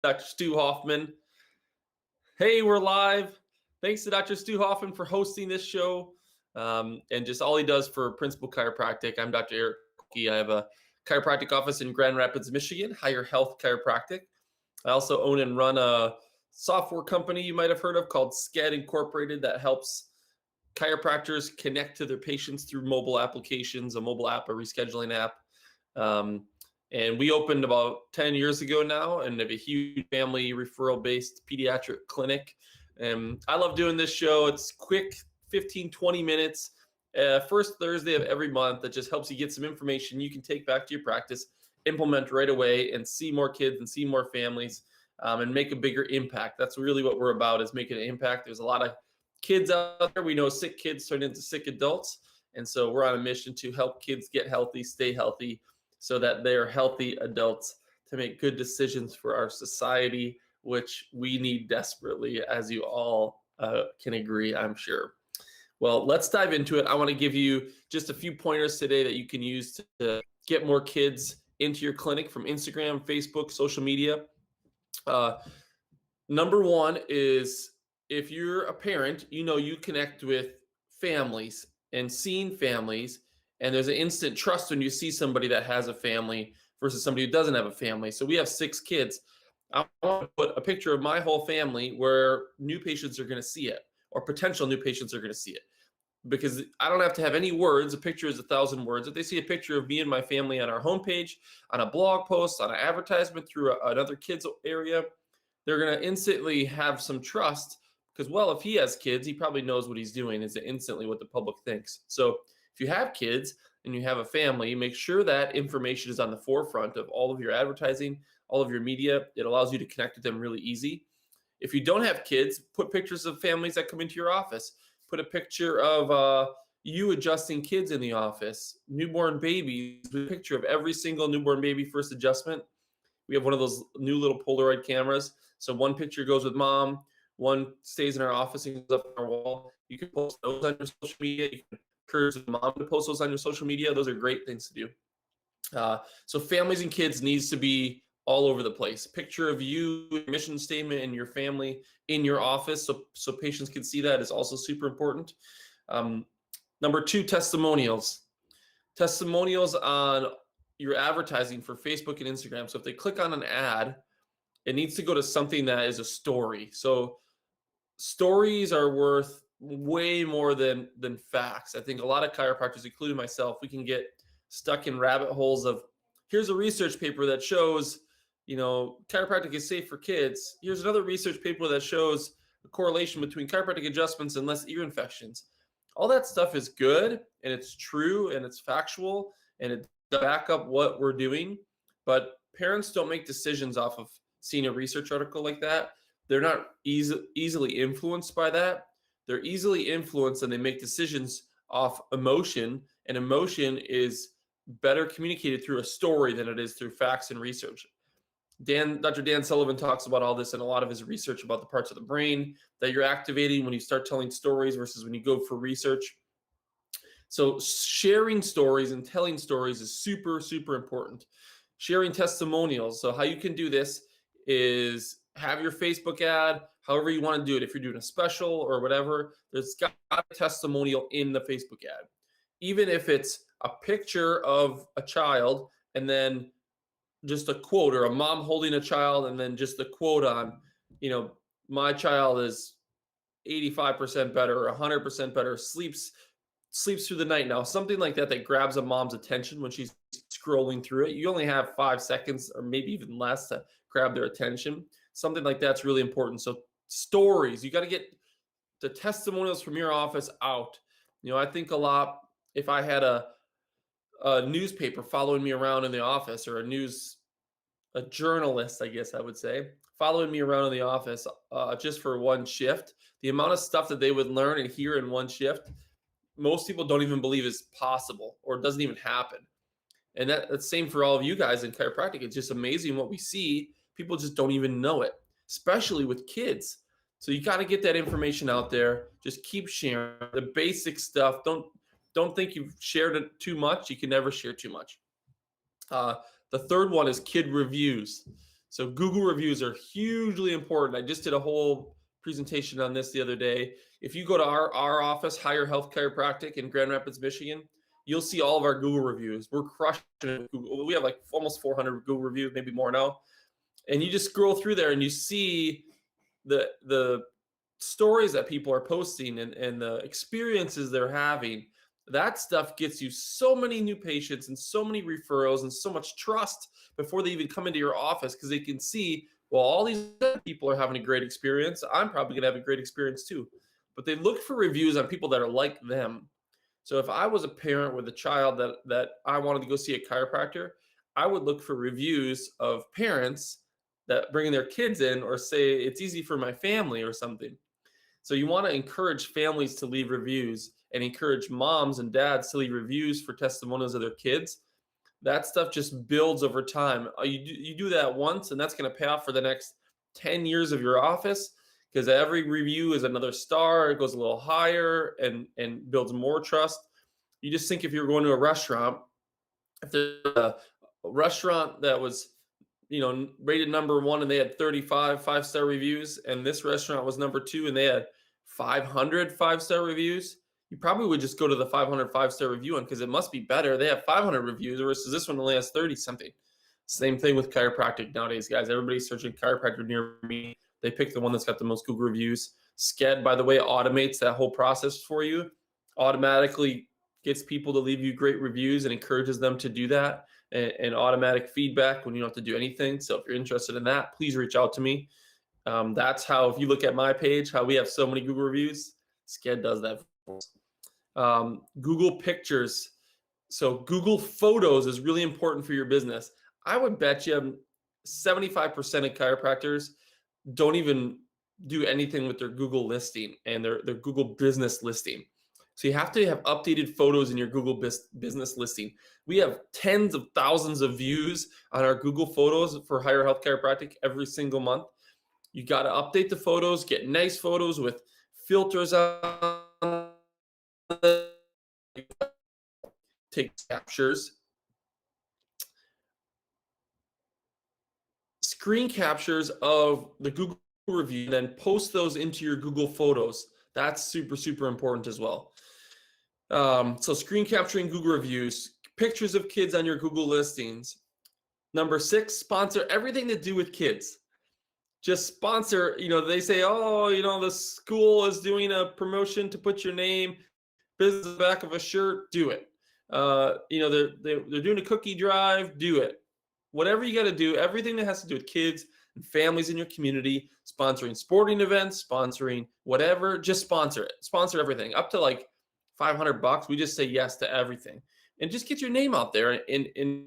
Dr. Stu Hoffman. Hey, we're live. Thanks to Dr. Stu Hoffman for hosting this show and just all he does for Principal Chiropractic. I'm Dr. Eric Koki. I have a chiropractic office in Grand Rapids, Michigan, Higher Health Chiropractic. I also own and run a software company you might have heard of called SCED Incorporated that helps chiropractors connect to their patients through mobile applications, a mobile app, a rescheduling app. And we opened about 10 years ago now and have a huge family referral-based pediatric clinic. And I love doing this show. It's quick, 15, 20 minutes, first Thursday of every month that just helps you get some information you can take back to your practice, implement right away, and see more kids and see more families and make a bigger impact. That's really what we're about, is making an impact. There's a lot of kids out there. We know sick kids turn into sick adults. And so we're on a mission to help kids get healthy, stay healthy, so that they are healthy adults to make good decisions for our society, which we need desperately, as you all can agree, I'm sure. Well, let's dive into it. I want to give you just a few pointers today that you can use to get more kids into your clinic from Instagram, Facebook, social media. Number one is, if you're a parent, you connect with families and seeing families, and there's an instant trust when you see somebody that has a family versus somebody who doesn't have a family. So we have 6 kids. I want to put a picture of my whole family where new patients are going to see it, or potential new patients are going to see it, because I don't have to have any words. A picture is 1,000 words. If they see a picture of me and my family on our homepage, on a blog post, on an advertisement through another kids area, they're going to instantly have some trust, because, well, if he has kids, he probably knows what he's doing, is instantly what the public thinks. So if you have kids and you have a family, make sure that information is on the forefront of all of your advertising, all of your media. It allows you to connect with them really easy. If you don't have kids, put pictures of families that come into your office. Put a picture of you adjusting kids in the office, newborn babies, a picture of every single newborn baby first adjustment. We have one of those new little Polaroid cameras. So one picture goes with mom, one stays in our office and goes up on our wall. You can post those on your social media. You can encourage the mom to post those on your social media. Those are great things to do. So families and kids needs to be all over the place. Picture of you, your mission statement, and your family in your office, so patients can see that, is also super important. Number 2, testimonials. Testimonials on your advertising for Facebook and Instagram. So if they click on an ad, it needs to go to something that is a story. So stories are worth way more than facts. I think a lot of chiropractors, including myself, we can get stuck in rabbit holes of, here's a research paper that shows, chiropractic is safe for kids. Here's another research paper that shows a correlation between chiropractic adjustments and less ear infections. All that stuff is good, and it's true, and it's factual, and it back up what we're doing. But parents don't make decisions off of seeing a research article like that. They're not easily influenced by that. They're easily influenced, and they make decisions off emotion, and emotion is better communicated through a story than it is through facts and research. Dr. Dan Sullivan talks about all this in a lot of his research about the parts of the brain that you're activating when you start telling stories versus when you go for research. So sharing stories and telling stories is super, super important. Sharing testimonials. So how you can do this is have your Facebook ad, however you want to do it. If you're doing a special or whatever, there's got a testimonial in the Facebook ad. Even if it's a picture of a child and then just a quote, or a mom holding a child and then just a quote on, my child is 85% better or 100% better, sleeps through the night now. Something like that grabs a mom's attention when she's scrolling through it. You only have 5 seconds or maybe even less to grab their attention. Something like that's really important. So stories, you got to get the testimonials from your office out. I think a lot, if I had a newspaper following me around in the office, or a journalist, I guess I would say, following me around in the office just for one shift, the amount of stuff that they would learn and hear in one shift, most people don't even believe is possible, or it doesn't even happen. And that's the same for all of you guys in chiropractic. It's just amazing what we see. People just don't even know it, especially with kids. So you got to get that information out there. Just keep sharing the basic stuff. Don't think you've shared it too much. You can never share too much. The third one is kid reviews. So Google reviews are hugely important. I just did a whole presentation on this the other day. If you go to our office, Higher Health Chiropractic in Grand Rapids, Michigan, you'll see all of our Google reviews. We're crushing it with Google. We have like almost 400 Google reviews, maybe more now. And you just scroll through there and you see the stories that people are posting and the experiences they're having. That stuff gets you so many new patients and so many referrals and so much trust before they even come into your office, because they can see, well, all these other people are having a great experience. I'm probably going to have a great experience too. But they look for reviews on people that are like them. So if I was a parent with a child that I wanted to go see a chiropractor, I would look for reviews of parents that bringing their kids in, or say it's easy for my family or something. So you want to encourage families to leave reviews and encourage moms and dads to leave reviews for testimonials of their kids. That stuff just builds over time. You do that once, and that's going to pay off for the next 10 years of your office, because every review is another star. It goes a little higher and builds more trust. You just think if you're going to a restaurant, if there's a restaurant that was rated number 1 and they had 35 5-star reviews, and this restaurant was number 2 and they had 500 5-star reviews, you probably would just go to the 500 5-star review one, because it must be better. They have 500 reviews versus this one only has 30 something. Same thing with chiropractic nowadays, guys. Everybody's searching chiropractor near me. They pick the one that's got the most Google reviews. Sked, by the way, automates that whole process for you, automatically gets people to leave you great reviews and encourages them to do that, and automatic feedback when you don't have to do anything. So if you're interested in that, please reach out to me. That's how, if you look at my page, how we have so many Google reviews, Sked does that for us. Google Pictures. So Google Photos is really important for your business. I would bet you 75% of chiropractors don't even do anything with their Google listing and their Google business listing. So you have to have updated photos in your Google business listing. We have tens of thousands of views on our Google Photos for Higher Health Chiropractic every single month. You got to update the photos, get nice photos with filters on, take captures, screen captures of the Google review, then post those into your Google Photos. That's super, super important as well. So screen capturing Google reviews, pictures of kids on your Google listings. Number 6, sponsor everything to do with kids. Just sponsor, they say, oh, the school is doing a promotion to put your name, business on the back of a shirt, do it. They're doing a cookie drive, do it. Whatever you got to do, everything that has to do with kids and families in your community, sponsoring sporting events, sponsoring whatever, just sponsor it. Sponsor everything up to like $500. We just say yes to everything, and just get your name out there. And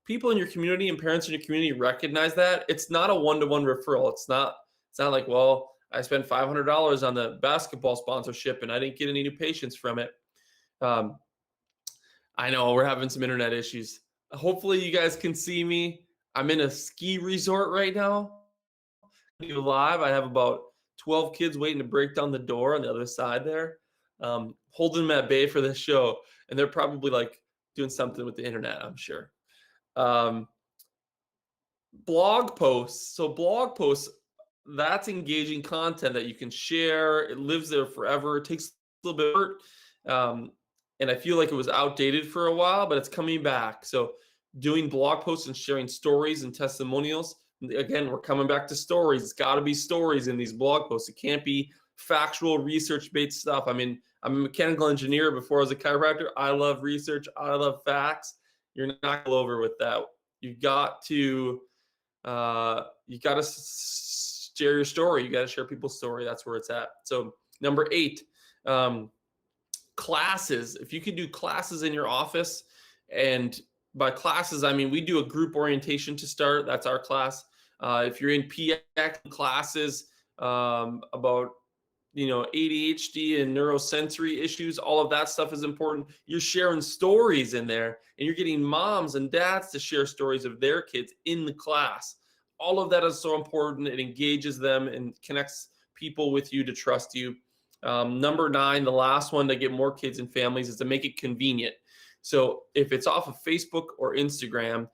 people in your community and parents in your community recognize that. It's not a one-to-one referral. It's not like, well, I spent $500 on the basketball sponsorship and I didn't get any new patients from it. I know we're having some internet issues. Hopefully you guys can see me. I'm in a ski resort right now. Live. I have about 12 kids waiting to break down the door on the other side there, holding them at bay for this show. And they're probably like doing something with the internet, I'm sure. Blog posts. So blog posts, that's engaging content that you can share. It lives there forever. It takes a little bit of effort. And I feel like it was outdated for a while, but it's coming back. So doing blog posts and sharing stories and testimonials. Again, we're coming back to stories. It's got to be stories in these blog posts. It can't be factual research-based stuff. I mean, I'm a mechanical engineer before I was a chiropractor. I love research. I love facts. You're not going over with that. You've got to share your story. You got to share people's story. That's where it's at. So number 8, classes. If you could do classes in your office, and by classes, I mean, we do a group orientation to start. That's our class. If you're in PX classes about, ADHD and neurosensory issues, all of that stuff is important. You're sharing stories in there, and you're getting moms and dads to share stories of their kids in the class. All of that is so important. It engages them and connects people with you to trust you. Number 9, the last one to get more kids and families, is to make it convenient. So if it's off of Facebook or Instagram,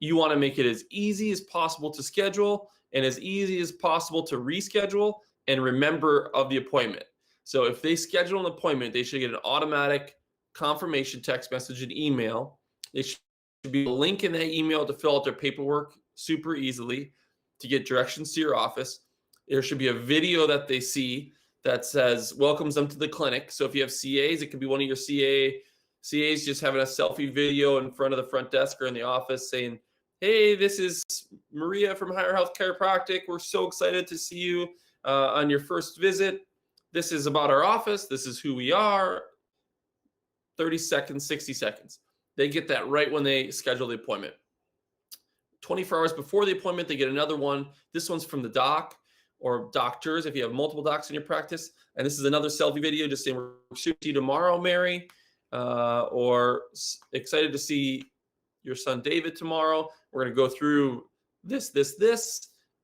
You want to make it as easy as possible to schedule and as easy as possible to reschedule and remember of the appointment. So if they schedule an appointment, they should get an automatic confirmation text message and email. There should be a link in that email to fill out their paperwork super easily, to get directions to your office. There should be a video that they see that says welcomes them to the clinic. So if you have CAs, it could be one of your CAs just having a selfie video in front of the front desk or in the office saying, "Hey, this is Maria from Higher Health Chiropractic. We're so excited to see you on your first visit. This is about our office. This is who we are." 30 seconds, 60 seconds. They get that right when they schedule the appointment. 24 hours before the appointment, they get another one. This one's from the doc or doctors if you have multiple docs in your practice. And this is another selfie video just saying, "We're soon to see you tomorrow, Mary," or "Excited to see your son David tomorrow. We're going to go through this. You're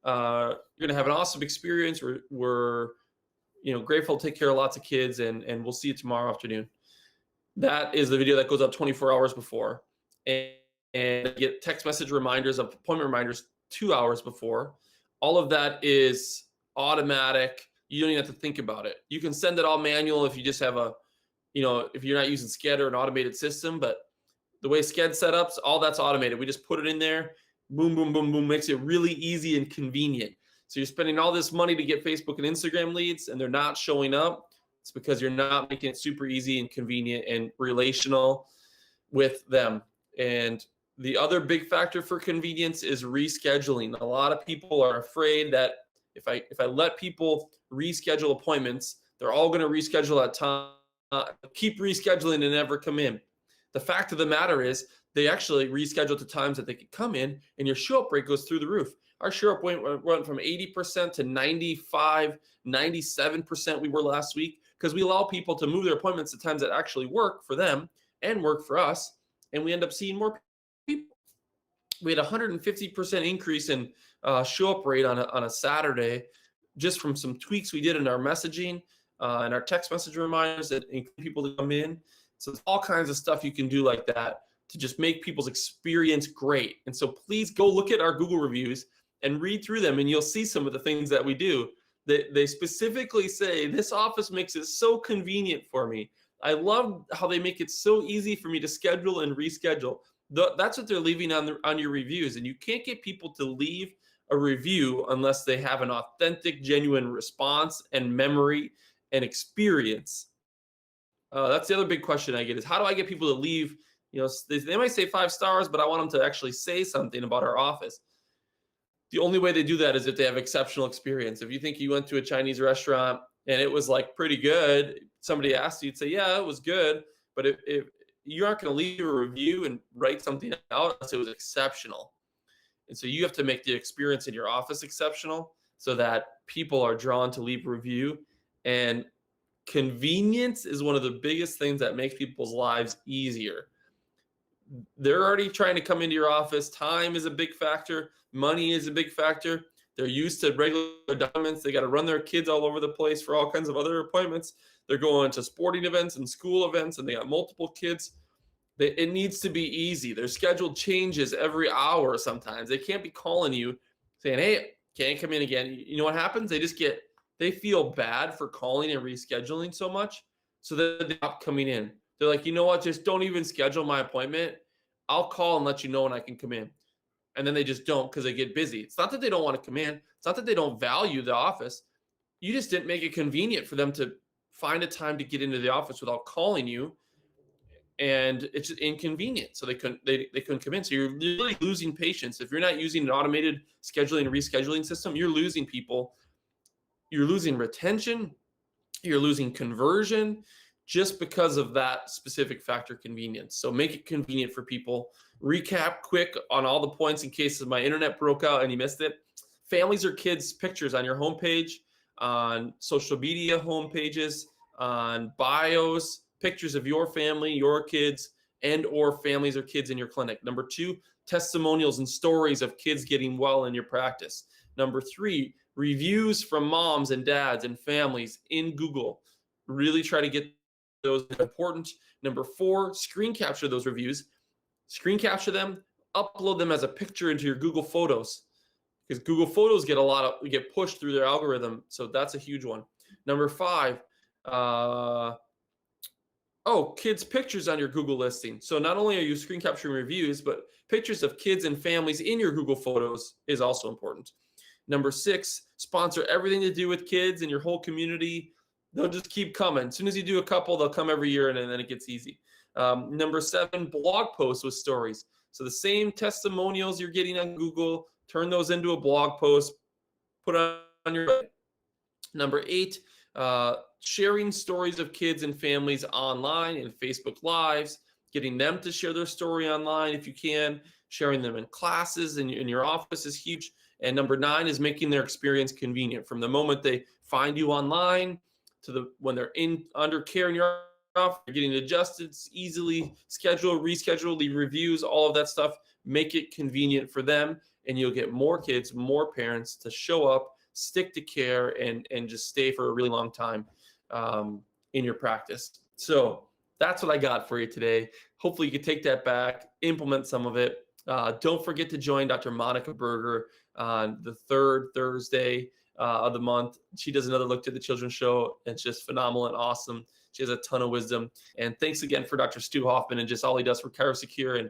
going to have an awesome experience. We're grateful to take care of lots of kids, and we'll see you tomorrow afternoon." That is the video that goes up 24 hours before. And get text message reminders of appointment reminders 2 hours before. All of that is automatic. You don't even have to think about it. You can send it all manual if you just have if you're not using Sched or an automated system, but the way Sched set up, all that's automated. We just put it in there, boom, boom, boom, boom, makes it really easy and convenient. So you're spending all this money to get Facebook and Instagram leads and they're not showing up. It's because you're not making it super easy and convenient and relational with them. And the other big factor for convenience is rescheduling. A lot of people are afraid that if I let people reschedule appointments, they're all going to reschedule at time, keep rescheduling and never come in. The fact of the matter is they actually reschedule to times that they could come in, and your show-up rate goes through the roof. Our show-up rate went from 80% to 95, 97% we were last week because we allow people to move their appointments to times that actually work for them and work for us, and we end up seeing more people. We had a 150% increase in show-up rate on a Saturday just from some tweaks we did in our messaging and our text message reminders that encourage people to come in. So there's all kinds of stuff you can do like that to just make people's experience great. And so please go look at our Google reviews and read through them, and you'll see some of the things that we do. They specifically say, "This office makes it so convenient for me. I love how they make it so easy for me to schedule and reschedule." That's what they're leaving on your reviews. And you can't get people to leave a review unless they have an authentic, genuine response and memory and experience. That's the other big question I get is, how do I get people to leave? They might say 5 stars, but I want them to actually say something about our office. The only way they do that is if they have exceptional experience. If you think you went to a Chinese restaurant and it was like pretty good, somebody asked you, you'd say, "Yeah, it was good." But if you aren't going to leave a review and write something out unless it was exceptional. And so you have to make the experience in your office exceptional so that people are drawn to leave a review. And convenience is one of the biggest things that makes people's lives easier. They're already trying to come into your office. Time is a big factor. Money is a big factor. They're used to regular appointments. They got to run their kids all over the place for all kinds of other appointments. They're going to sporting events and school events, and they got multiple kids. It needs to be easy. Their schedule changes every hour sometimes. They can't be calling you saying, "Hey, can't come in again." You know what happens? They feel bad for calling and rescheduling so much, so they stop coming in. They're like, "You know what? Just don't even schedule my appointment. I'll call and let you know when I can come in." And then they just don't because they get busy. It's not that they don't want to come in. It's not that they don't value the office. You just didn't make it convenient for them to find a time to get into the office without calling you. And it's just inconvenient. So they couldn't come in. So you're really losing patients. If you're not using an automated scheduling and rescheduling system, you're losing people. You're losing retention. You're losing conversion just because of that specific factor, convenience. So make it convenient for people. Recap quick on all the points in case my internet broke out and you missed it. Families or kids pictures on your homepage, on social media homepages, on bios, pictures of your family, your kids, and or families or kids in your clinic. Number 2, testimonials and stories of kids getting well in your practice. Number 3, reviews from moms and dads and families in Google. Really try to get those important. Number 4, screen capture those reviews. Screen capture them, upload them as a picture into your Google Photos, because Google Photos get pushed through their algorithm. So that's a huge one. Number 5, uh, kids' pictures on your Google listing. So not only are you screen capturing reviews, but pictures of kids and families in your Google Photos is also important. Number 6, sponsor everything to do with kids in your whole community. They'll just keep coming. As soon as you do a couple, they'll come every year, and then it gets easy. Number 7, blog posts with stories. So the same testimonials you're getting on Google, turn those into a blog post, put it on your website. Number 8, sharing stories of kids and families online in Facebook Lives, getting them to share their story online if you can, sharing them in classes in your office is huge. And number 9 is making their experience convenient. From the moment they find you online to when they're under care in your office, you're getting adjusted easily, reschedule, leave reviews, all of that stuff. Make it convenient for them, and you'll get more kids, more parents to show up, stick to care, and just stay for a really long time in your practice. So that's what I got for you today. Hopefully you can take that back, implement some of it. Don't forget to join Dr. Monica Berger on the 3rd Thursday of the month. She does another Look to the Children show. It's just phenomenal and awesome. She has a ton of wisdom. And thanks again for Dr. Stu Hoffman and just all he does for ChiroSecure and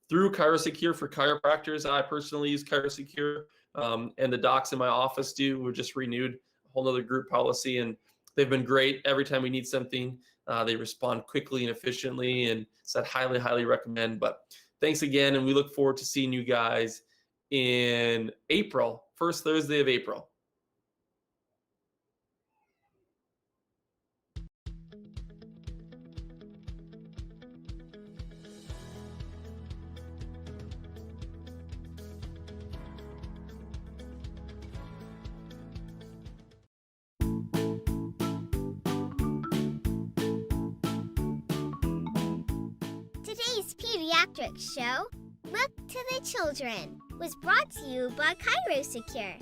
through ChiroSecure for chiropractors. I personally use ChiroSecure, and the docs in my office do. We're just renewed a whole other group policy, and they've been great. Every time we need something, they respond quickly and efficiently, and so I'd highly, highly recommend. But thanks again, and we look forward to seeing you guys in April, first Thursday of April. Today's pediatric show, Look to the Children, was brought to you by ChiroSecure.